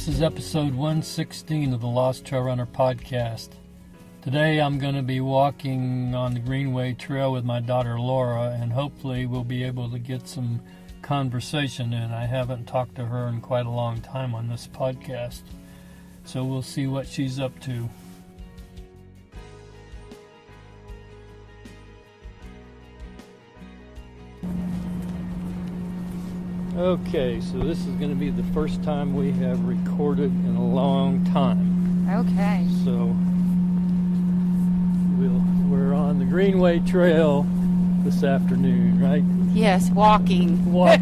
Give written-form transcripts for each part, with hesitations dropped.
This is episode 116 of the LostTrailRunner Podcast. Today I'm going to be walking on the Greenway Trail with my daughter Laura, and hopefully we'll be able to get some conversation in. I haven't talked to her in quite a long time on this podcast, so we'll see what she's up to. Okay, so this is going to be the first time we have recorded in a long time. Okay. So we're on the Greenway Trail this afternoon, right? Yes, walking. We're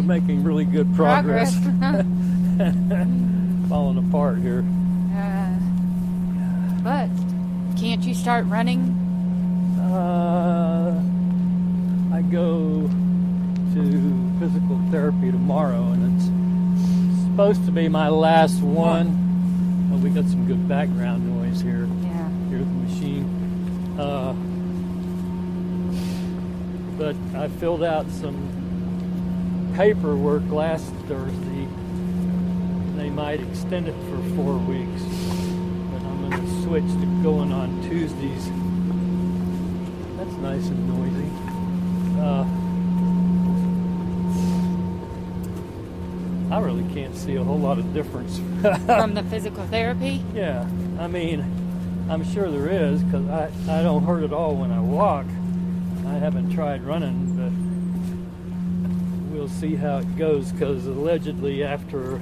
making really good progress. Falling apart here. But can't you start running? I go to physical therapy tomorrow, and it's supposed to be my last one. Oh, we got some good background noise here. Yeah. Here's the machine. But I filled out some paperwork last Thursday. They might extend it for 4 weeks, but I'm going to switch to going on Tuesdays. That's nice and noisy. I really can't see a whole lot of difference. From the physical therapy? Yeah, I mean, I'm sure there is, because I don't hurt at all when I walk. I haven't tried running, but we'll see how it goes, because allegedly after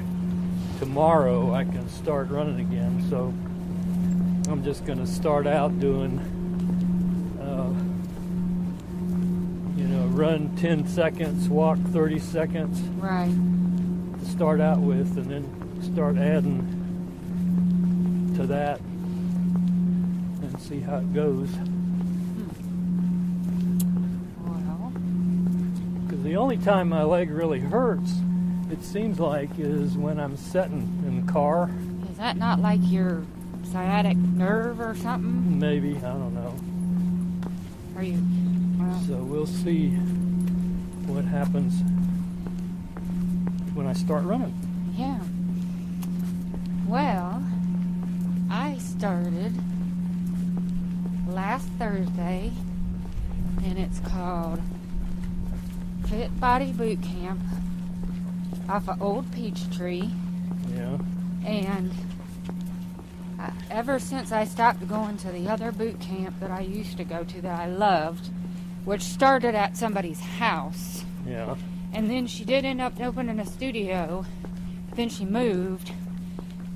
tomorrow I can start running again. So I'm just going to start out doing, run 10 seconds, walk 30 seconds. Right. To start out with, and then start adding to that and see how it goes. Well, Because the only time my leg really hurts, it seems like, is when I'm sitting in the car. is that not like your sciatic nerve or something? Maybe, I don't know. Are you? Well, So we'll see what happens when I start running. yeah. Well, I started last Thursday, and it's called Fit Body Boot Camp off of Old Peachtree. Yeah. And ever since I stopped going to the other boot camp that I used to go to that I loved, which started at somebody's house, Yeah. and then she did end up opening a studio, then she moved,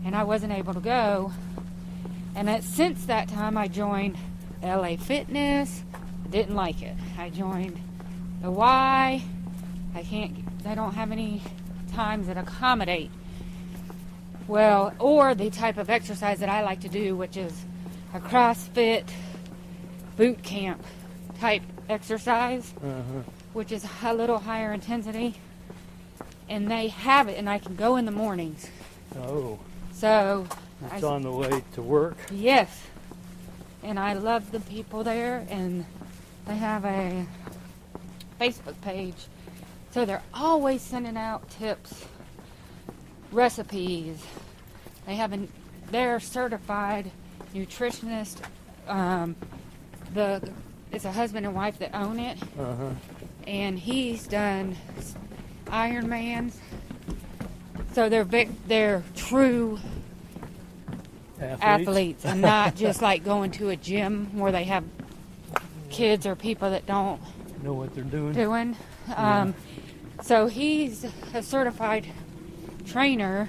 and I wasn't able to go. And since that time I joined LA Fitness. Didn't like it. I joined the Y. They don't have any times that accommodate well, or the type of exercise that I like to do, which is a CrossFit boot camp type exercise, which is a little higher intensity. And they have it, and I can go in the mornings. Oh. So It's on the way to work. Yes. And I love the people there, and they have a Facebook page. So they're always sending out tips, recipes. They're certified nutritionist. It's a husband and wife that own it. And he's done Ironmans. So they're true athletes, and not just like going to a gym where they have kids or people that don't know what they're doing. So he's a certified trainer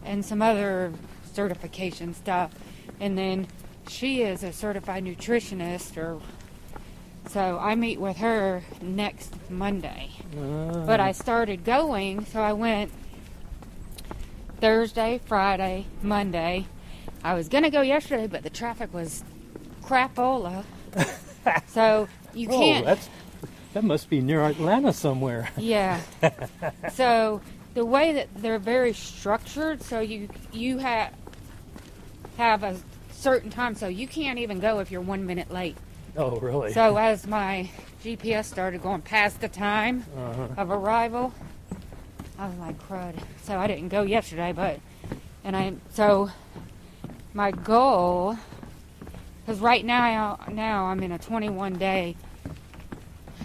and some other certification stuff, and then she is a certified nutritionist. So I meet with her next Monday. But I started going, so I went Thursday, Friday, Monday. I was going to go yesterday, but the traffic was crapola. So you can't... That must be near Atlanta somewhere. Yeah. So the way that they're very structured, so you have a certain time, so you can't even go if you're 1 minute late. Oh, really? So as my GPS started going past the time of arrival, I was like, crud. So I didn't go yesterday, so my goal, because right now I'm in a 21-day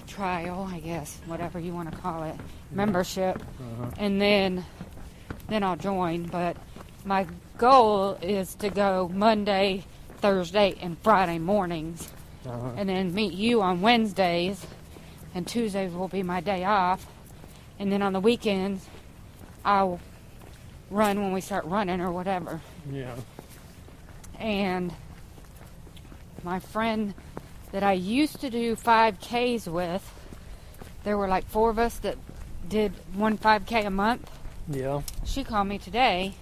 trial, I guess, whatever you want to call it, membership, and then I'll join. But my goal is to go Monday, Thursday, and Friday mornings, and then meet you on Wednesdays, and Tuesdays will be my day off, and then on the weekends I'll run when we start running or whatever. Yeah. And my friend that I used to do 5Ks with, there were like 4 of us that did 1 5K a month. Yeah. She called me today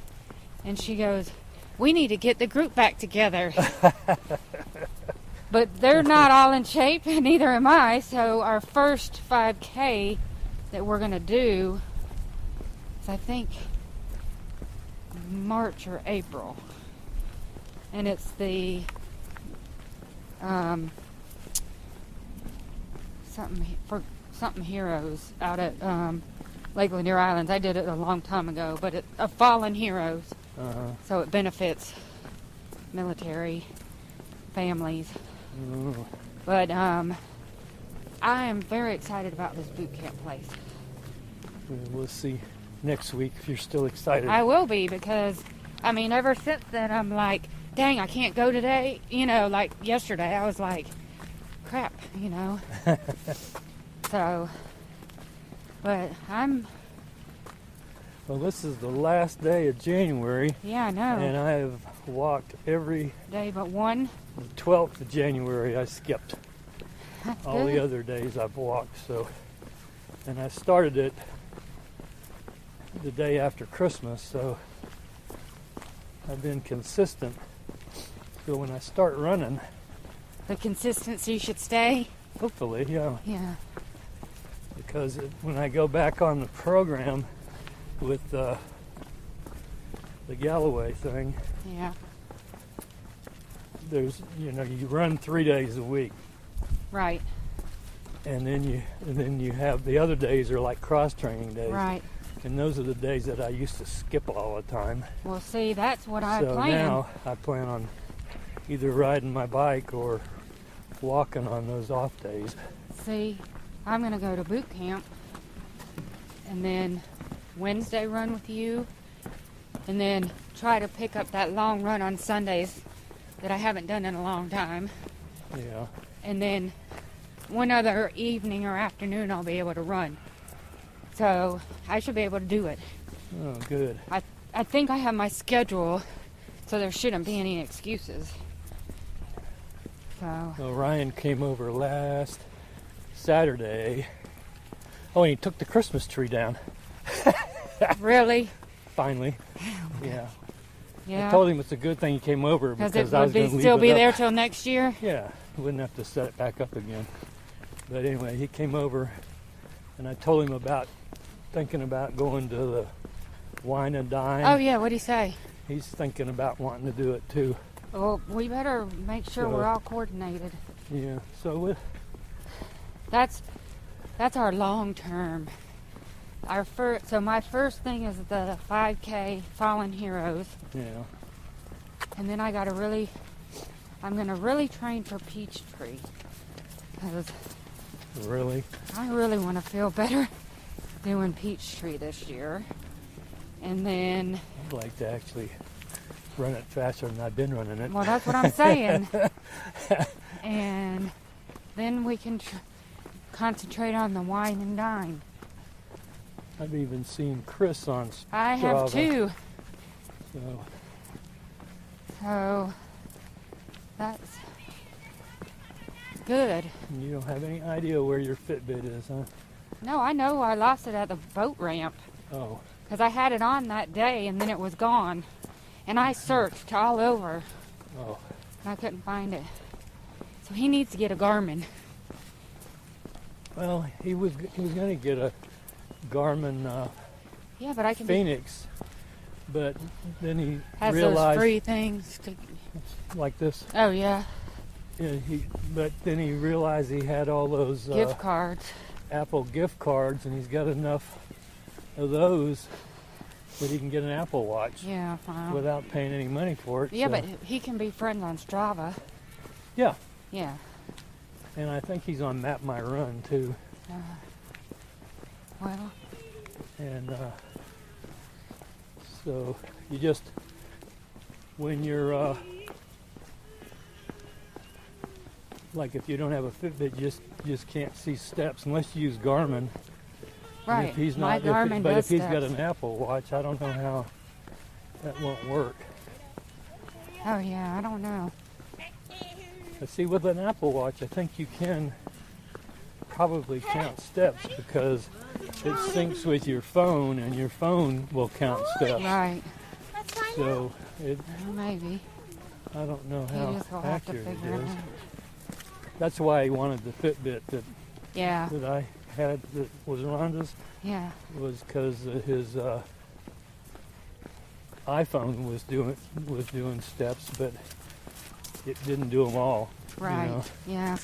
and she goes, we need to get the group back together. But they're not all in shape, and neither am I. So our first 5K that we're going to do is, I think, March or April. And it's the something Heroes out at Lake Lanier Islands. I did it a long time ago, but it's a Fallen Heroes. So it benefits military families. But I am very excited about this boot camp place. We'll see next week if you're still excited. I will be, because I mean, ever since then I'm like, dang, I can't go today. Like yesterday I was like, crap, So, but Well, this is the last day of January. Yeah, I know. And I have walked every day but one. The 12th of January I skipped. That's all good. the other days I've walked. So, and I started it the day after Christmas. So I've been consistent. So when I start running, the consistency should stay. Hopefully, yeah. Yeah. Because when I go back on the program with the Galloway thing, yeah, there's you run 3 days a week, right? And then you have the other days are like cross training days, right? And those are the days that I used to skip all the time. Well, see, that's what I plan. So now I plan on either riding my bike or walking on those off days. See, I'm gonna go to boot camp and then Wednesday run with you, and then try to pick up that long run on Sundays that I haven't done in a long time. Yeah. And then one other evening or afternoon I'll be able to run. So I should be able to do it. Oh, good. I think I have my schedule, so there shouldn't be any excuses. So. Well, Ryan came over last Saturday. Oh, and he took the Christmas tree down. Really? Finally. Yeah. Yeah. I told him it's a good thing he came over because I was going to leave still it be up. there till next year? Yeah. Wouldn't have to set it back up again. But anyway, he came over and I told him about thinking about going to the Wine and Dine. Oh, yeah. What'd he say? He's thinking about wanting to do it too. Well, we better make sure we're all coordinated. Yeah. So that's our long term. So my first thing is the 5K Fallen Heroes. Yeah. And then I'm gonna really train for Peachtree. Because really? I really want to feel better doing Peachtree this year. And then I'd like to actually run it faster than I've been running it. Well, that's what I'm saying. And then we can concentrate on the Wine and Dine. I've even seen Chris on Strava. I have too. So that's good. You don't have any idea where your Fitbit is, huh? No, I know. I lost it at the boat ramp. Oh. Because I had it on that day and then it was gone. And I searched all over. Oh. And I couldn't find it. So he needs to get a Garmin. Well, he was going to get a Garmin yeah, but I can Phoenix, but then he has realized those free things like this. Oh yeah. Yeah, but then he realized he had all those gift cards, Apple gift cards, and he's got enough of those that he can get an Apple Watch Yeah, wow. without paying any money for it. Yeah, so. but he can be friends on Strava. Yeah, Yeah. and I think he's on Map My Run too. Well, And so you just, when you're, like if you don't have a Fitbit, you just can't see steps unless you use Garmin. And right. if he's My not, Garmin but does if he's got steps. an Apple Watch, I don't know how that won't work. Oh, yeah, I don't know. But see, with an Apple Watch, I think you can probably count steps because it syncs with your phone, and your phone will count steps. Right. So Well, maybe. I don't know You how just will have to accurate figure it it is. out. That's why I wanted the Fitbit Yeah. that I had that was Rhonda's, Yeah. was because his iPhone was doing steps, but it didn't do them all. Right. You know? Yeah.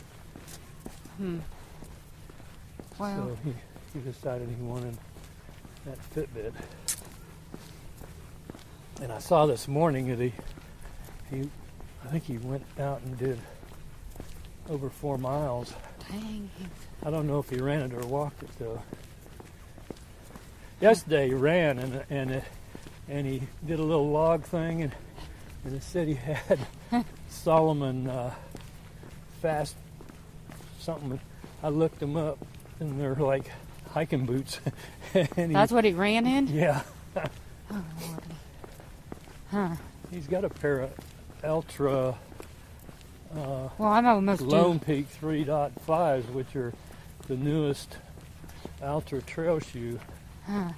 Well, So he decided he wanted that Fitbit. And I saw this morning that I think he went out and did over 4 miles. dang. I don't know if he ran it or walked it though. Yesterday he ran and he did a little log thing and it said he had Solomon fast something. I looked them up and they're like hiking boots. And That's what he ran in? yeah. Oh, Lord. Huh. He's got a pair of Ultra Well, I'm almost Lone due. Peak 3.5s, which are the newest Ultra trail shoe. Huh.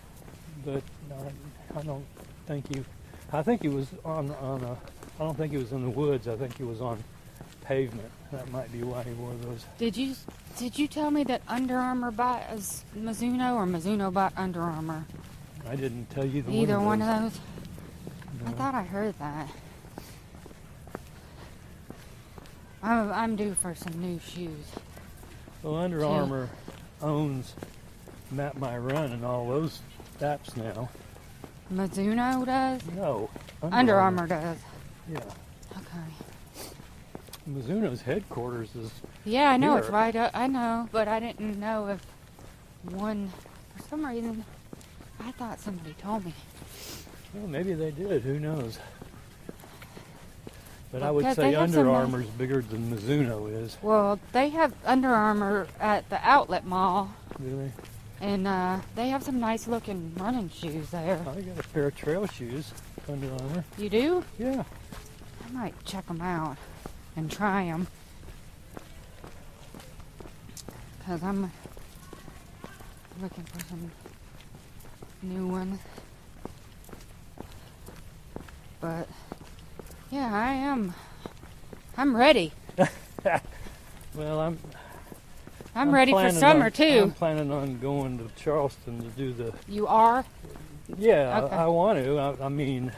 But I don't think I think he was on a. I don't think he was in the woods. I think he was on pavement. That might be why he wore those. Did you tell me that Under Armour buys Mizuno or Mizuno bought Under Armour? I didn't tell you Either one of those? No. I thought I heard that. I'm due for some new shoes. Well, Under Too. Armour owns Map My Run and all those apps now. Mizuno does? No, Under Armour does. Yeah, Okay. Mizuno's headquarters is. Yeah, I know it's Here. right up. I know, but I didn't know if one, for some reason, I thought somebody told me. Well, maybe they did. Who knows? But I would Because say they have Under some, Armour's bigger than Mizuno is. Well, they have Under Armour at the outlet mall, Really? and they have some nice looking running shoes there. I got a pair of trail shoes, Under Armour. You do? Yeah. I might check them out and try them. Because I'm looking for some new ones. But, yeah, I am. I'm ready. Well, I'm ready for planning summer, I'm too. planning on going to Charleston to do the. You are? Yeah, Okay. I want to. I mean,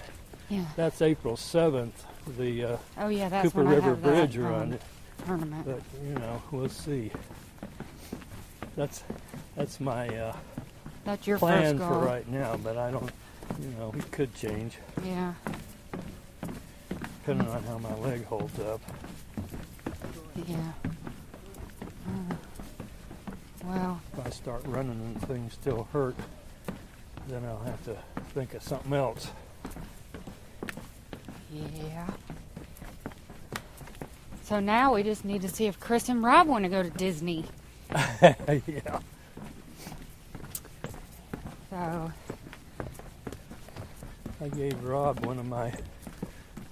Yeah. that's April 7th, the Oh, yeah, that's Cooper when River I have Bridge that, run. tournament. But we'll see. That's my That's your plan first for goal. right now. But I don't. It could change Yeah. depending on how my leg holds up. Yeah. Well, If I start running and things still hurt, then I'll have to think of something else. yeah. So now we just need to see if Chris and Rob want to go to Disney. Yeah. So, I gave Rob one of my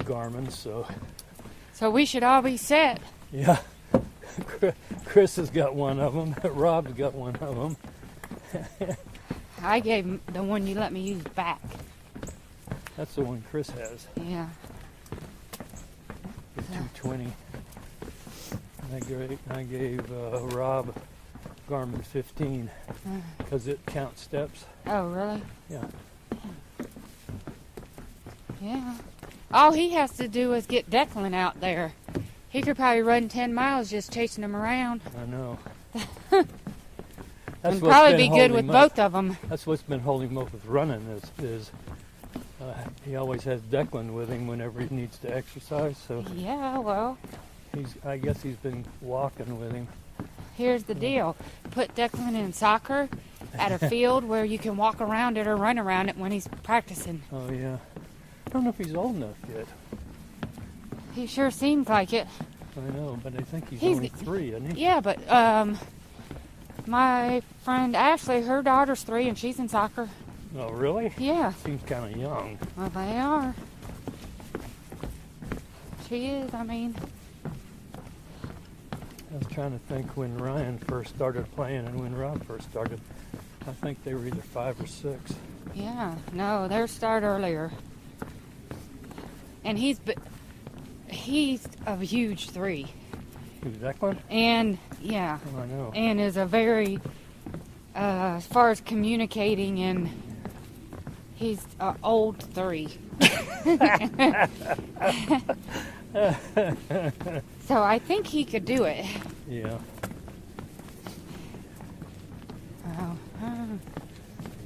Garmins, so we should all be set. yeah. Chris has got one of them. Rob's got one of them. I gave him the one you let me use back. That's the one Chris has, Yeah. the 220. I gave Rob Garmin 15 because it counts steps. Oh, really? Yeah. Yeah. All he has to do is get Declan out there. He could probably run 10 miles just chasing him around. I know. That's And what's probably been be good holding with him up. both of them. That's what's been holding him up with running is he always has Declan with him whenever he needs to exercise. So Yeah, well, I guess he's been walking with him. here's the deal. Put Declan in soccer at a field where you can walk around it or run around it when he's practicing. Oh yeah. I don't know if he's old enough yet. He sure seems like it. I know, but I think he's He's- only 3, isn't he? Yeah, but my friend Ashley, her daughter's 3 and she's in soccer. Oh really? Yeah, Seems kind of young. well, they are. She is, I mean. I was trying to think when Ryan first started playing and when Rob first started. I think they were either 5 or 6. Yeah, no, theirs start earlier. And he's a huge 3. Who's Declan? And, yeah, Oh, I know. and is a very, as far as communicating, and he's an old 3. So I think he could do it. Yeah. Oh,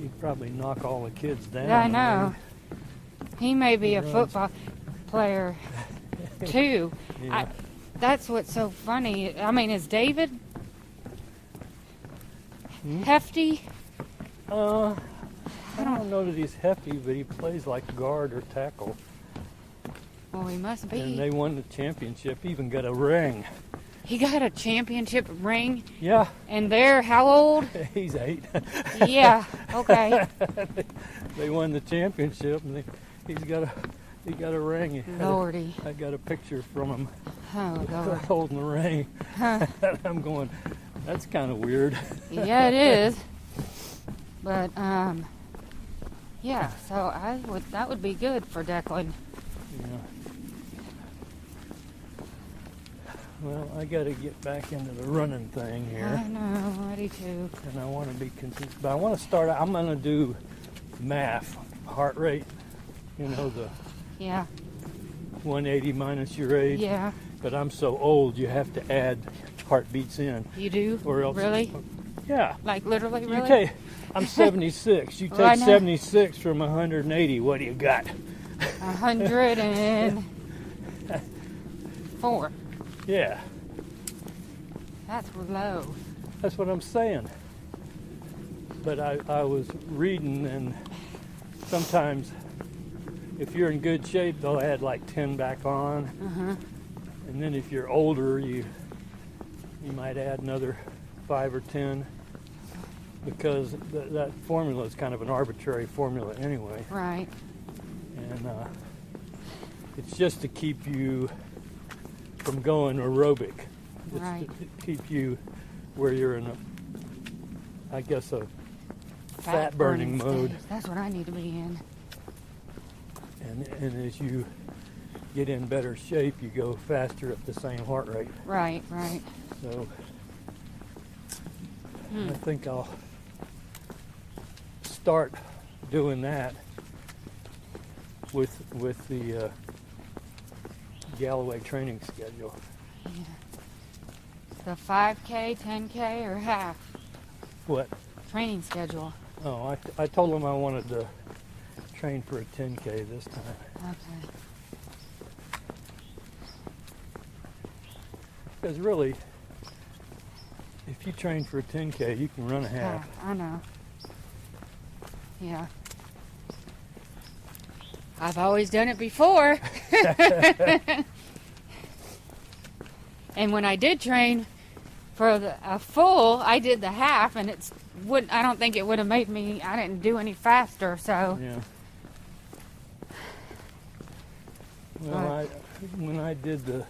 He'd probably knock all the kids down. I know. He may be a He runs. football player, too. Yeah. That's what's so funny. I mean, is David Hmm? hefty? I don't know that he's hefty, but he plays like guard or tackle. Well, he must And be. they won the championship, even got a ring. He got a championship ring, Yeah, and they're how old? he's 8. Yeah, okay. They won the championship, and he got a ring. He had Lordy. I got a picture from him Oh, Lord. holding the ring. Huh. I'm going, that's kind of weird. Yeah, it is. But, yeah, so that would be good for Declan. Yeah. Well, I got to get back into the running thing I here, know, I do too. and I want to be consistent. But I want to start. I'm going to do MAF, heart rate. You know, the Yeah, 180 minus your age. yeah, But I'm so old, you have to add heartbeats in, you do? or else. Really? Yeah. Like literally, You really? take. I'm 76. You Well, I take know. 76 from 180. What do you got? 104. Yeah. That's low. That's what I'm saying. But I was reading, and sometimes if you're in good shape, they'll add like 10 back on. Uh-huh. And then if you're older, you might add another 5 or 10, because that formula is kind of an arbitrary formula anyway. Right. And it's just to keep you from going aerobic. It's Right. to keep you where you're in a fat burning mode. stage. That's what I need to be in. And as you get in better shape, you go faster at the same heart rate. Right, right. So Hmm. I think I'll start doing that with the Galloway training schedule. The 5K, 10K, or half What? training schedule. Oh, I told them I wanted to train for a 10K this time. Okay. Because really, if you train for a 10K, you can run a half. I know. Yeah. I've always done it before. And when I did train for a full, I did the half, and I don't think it would have made me, I didn't do any faster, so. Yeah. Well, when I did the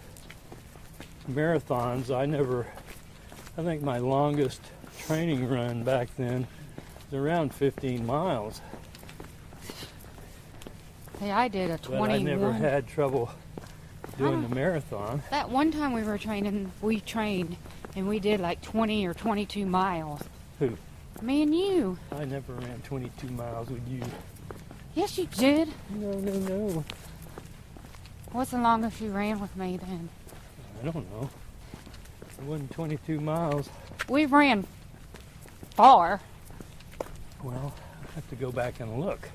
marathons, I think my longest training run back then was around 15 miles. See, I did a But 21. I never had trouble doing the marathon. That one time we trained, and we did like 20 or 22 miles. Who? Me and you. I never ran 22 miles with you. Yes, you did. No. What's the longest you ran with me then? I don't know. It wasn't 22 miles. We ran far. Well, I have to go back and look.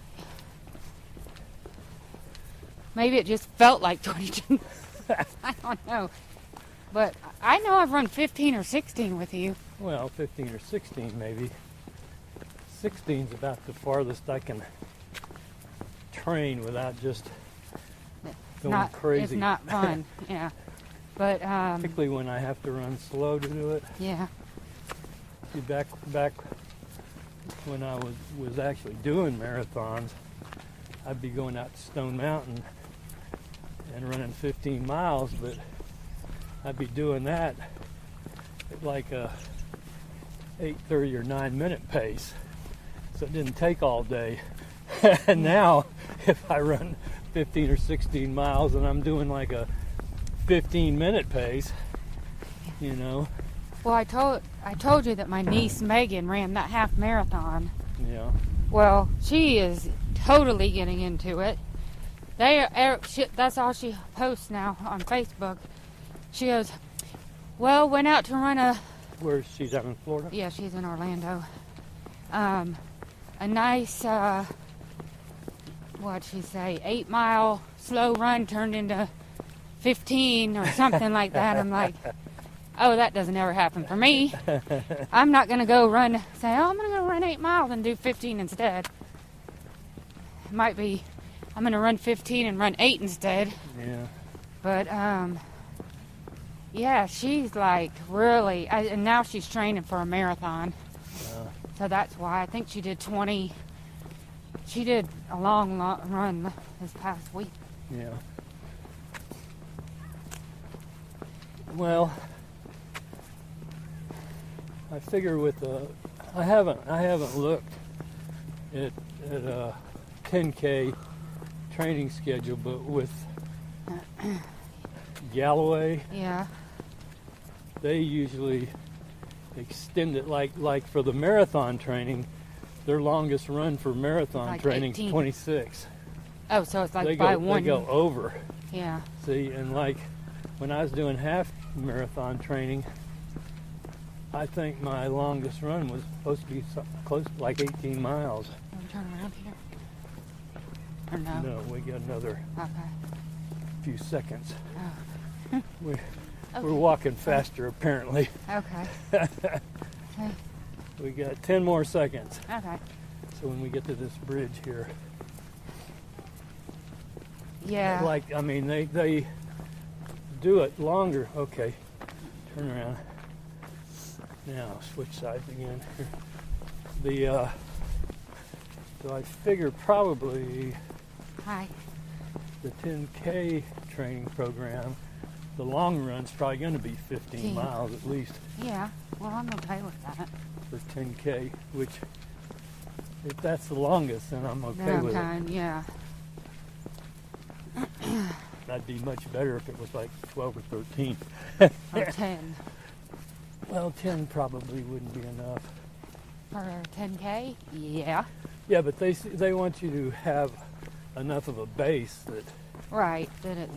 Maybe it just felt like 22. I don't know. But I know I've run 15 or 16 with you. Well, 15 or 16 maybe. 16's about the farthest I can train without just going crazy. It's not fun, yeah. But particularly when I have to run slow to do it. Yeah. See, back when I was actually doing marathons, I'd be going out to Stone Mountain and running 15 miles, but I'd be doing that at like a 8:30 or 9-minute pace, so it didn't take all day. And now, if I run 15 or 16 miles and I'm doing like a 15-minute pace, you know. Well, I told you that my niece Megan ran that half marathon. Yeah. Well, she is totally getting into it. That's all she posts now on Facebook. She goes, well, went out to run a... Where is she, down in Florida? Yeah, she's in Orlando. A nice, what'd she say, 8-mile slow run turned into 15 or something like that. I'm like, oh, that doesn't ever happen for me. I'm not going to go run, I'm going to go run 8 miles and do 15 instead. It might be, I'm going to run 15 and run 8 instead. Yeah. But, yeah, she's like really, and now she's training for a marathon. So that's why I think she did 20. She did a long run this past week. Yeah. Well, I figure with I haven't looked at a 10K training schedule, but with Galloway, Yeah. they usually extend it like for the marathon training. Their longest run for marathon Like training 18. is 26. Oh, so it's like They by go, one. They go over. Yeah. See, and like when I was doing half marathon training, I think my longest run was supposed to be close to like 18 miles. Can we turn around here? Or no? No, we got another Okay. few seconds. Oh. We're walking faster apparently. Okay. Okay. We got 10 more seconds. Okay. So when we get to this bridge here, Yeah. like, I mean, they do it longer. Okay, turn around. Now switch sides again. So I figure probably Hi. the 10K training program, the long run's probably going to be 15 miles at least Yeah. Well, I'm okay with that. for 10K, which if that's the longest, then I'm okay with it. Yeah. That'd be much better if it was like 12 or 13. Or 10. Well, 10 probably wouldn't be enough. For 10K? Yeah. Yeah, but they want you to have enough of a base that, Right. That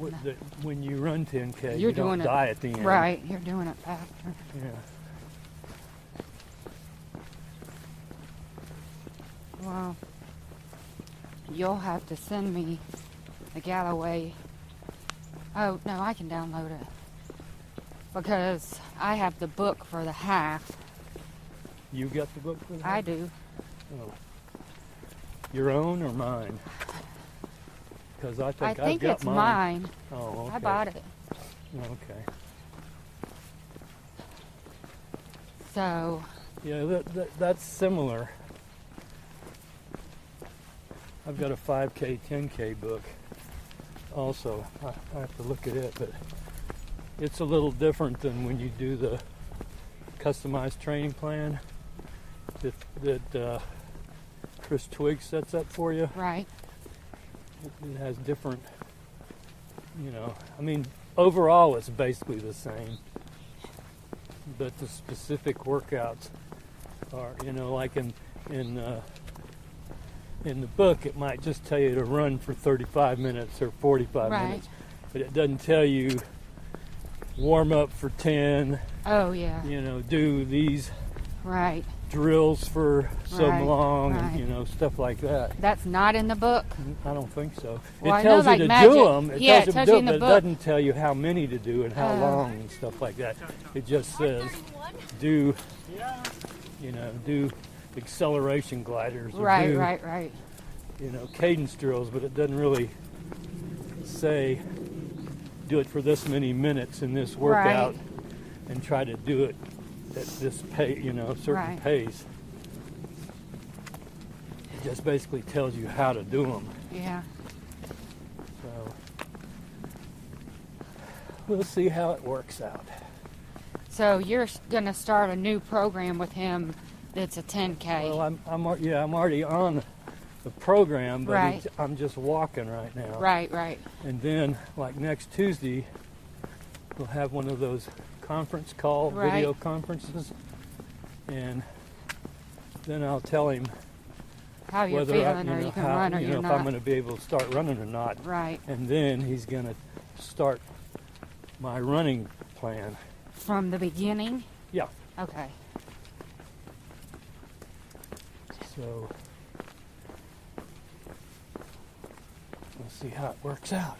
when you run 10K, You're you don't doing it- die at the end. Right. You're doing it faster. Yeah. Well, you'll have to send me the Galloway. Oh, no, I can download it. Because I have the book for the half. You got the book for that? I do. Oh. Your own or mine? Because I think I've got it's mine. Oh, okay. I bought it. Okay. So, Yeah, that's similar. I've got a 5K, 10K book also. I have to look at it, but it's a little different than when you do the customized training plan that Chris Twigg sets up for you. right. It has different, I mean, overall it's basically the same, but the specific workouts are, like in the book, it might just tell you to run for 35 minutes or 45 Right. minutes, but it doesn't tell you warm up for 10, Oh, yeah. do these Right. drills for so Right, long, right. and, you know, stuff like that. That's not in the book. I don't think so. Well, I It know, tells you like to magic. do them. It Yeah, tells it you tells to do you it, in the but it book. doesn't tell you how many to do and how long and stuff like that. It just says do acceleration gliders or Right, do, right. cadence drills, but it doesn't really say do it for this many minutes in this workout and try to do it at this pace, certain Right. pace. It just basically tells you how to do them. Yeah. So we'll see how it works out. So you're going to start a new program with him that's a 10K. Well, I'm already on the program, but Right. I'm just walking right now. Right. And then, like next Tuesday, we'll have one of those conference call Right. video conferences, and then I'll tell him How you're whether feeling, or you can run or if you're I'm not. going to be able to start running or not. Right. And then he's going to start my running plan. From the beginning? Yeah. Okay. So we'll see how it works out.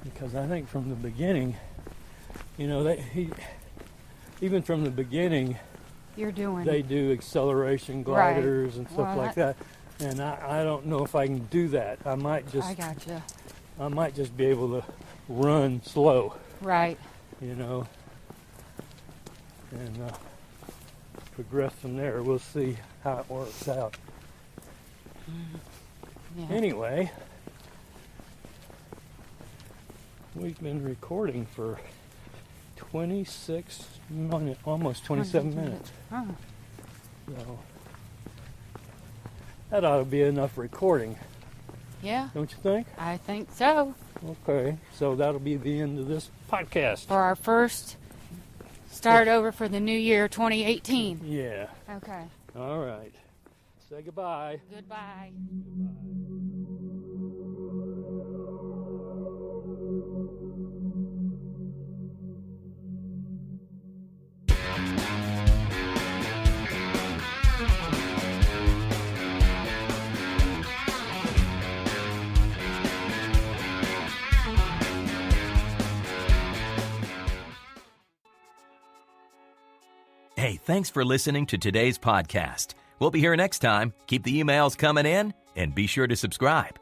Because I think from the beginning, even from the beginning, You're doing they do acceleration gliders and stuff Well, like that. And I don't know if I can do that. I might I gotcha. just be able to run slow, Right. and progress from there. We'll see how it works out. Yeah. Anyway, we've been recording for 26 minutes, almost 27 minutes. Oh, So that ought to be enough recording, yeah, don't you think? I think so. Okay, so that'll be the end of this podcast. For our first start over for the new year 2018. Yeah. Okay. All right. Say goodbye. Goodbye. Hey, thanks for listening to today's podcast. We'll be here next time. Keep the emails coming in and be sure to subscribe.